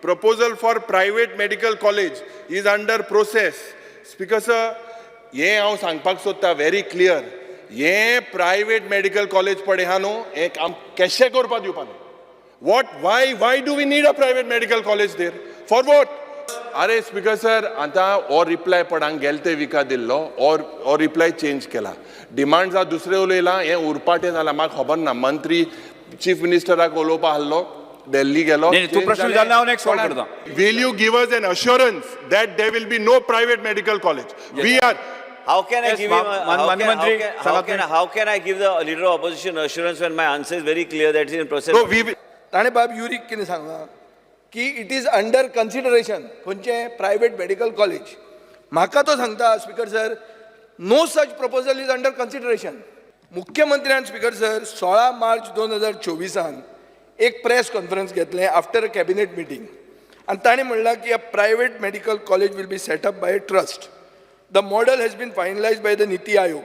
proposal for private medical college is under process. Speaker sir, ये हांव सांगपाक सोदता very clear. ये private medical college पडे हा न्हू, एक आम कशें करपा दिवपा न्हू. Why do we need a private medical college there? For what? अरे स्पीकर सर आता और रिप्लाय पडांक गेल ते विका दिल्लो और रिप्लाय चेंज केला. डिमांड्स हा दुसरे उलयला, हे उरपाटें जालां म्हाका खबर ना. मंत्री चीफ मिनिस्टराक उलोवपा आहलो, दिल्ली गेलो. तू प्रश्न विचारला, हांव नेक्स्ट सॉल्व करता. Will you give us an assurance that there will be no private medical college? We are. How can I give him? how can I give the leader of opposition assurance when my answer is very clear that it is in process? No, we. ताणे बाब uric कितें सांगला की it is under consideration खंयचें private medical college. म्हाका तो सांगता speaker sir, no such proposal is under consideration. मुख्यमंत्र्यान स्पीकर सर 16 मार्च 2024 एक प्रेस कॉन्फरन्स घेतलें आफ्टर अ कॅबिनेट मिटींग, आनी ताणें म्हणलां की a private medical college will be set up by a trust. The model has been finalised by the NITI Aayog.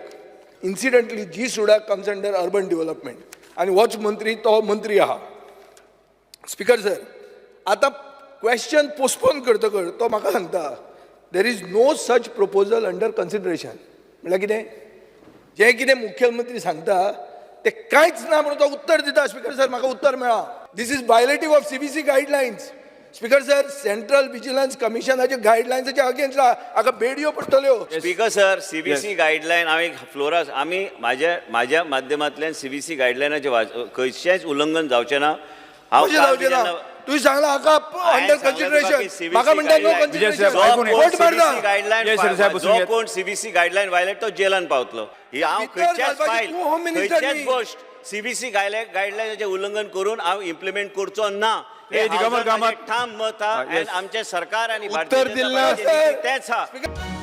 Incidentally G SUDA comes under urban development, आनी होच मंत्री तो मंत्री आहा. स्पीकर सर, आता क्वेश्चन पोस्टपोन करतकर तो म्हाका सांगता there is no such proposal under consideration. म्हळ्यार कितें, जें कितें मुख्यमंत्री सांगता तें कांयच ना म्हणून तो उत्तर दिता. स्पीकर सर, म्हाका उत्तर मेळ्ळा. This is violative of CBC guidelines. Speaker sir, central vigilance कमिशनाच्या गायडलायन्सच्या अगेन्स्ट हाका बेडयो पडटल्यो. स्पीकर सर, CBC गायडलायन आमी माझ्या माध्यमांतल्यान CBC गायडलायनाचें खंयचेंच उल्लंघन जावचें ना. तुवें सांगला हाका अंडर कन्सिडरेशन, म्हाका म्हणटा नो कन्सिडरेशन. जो कोण CBC गायडलायन वायलेट तो जेलान पावतलो. ही हांव खंयच्याच गोष्ट CBC गायडलायनाचें उल्लंघन करून हांव इम्प्लिमेंट करचो ना. ठाम मत आहा. आमचे सरकार आनी भारतीय जनता पार्टी तेच आहा.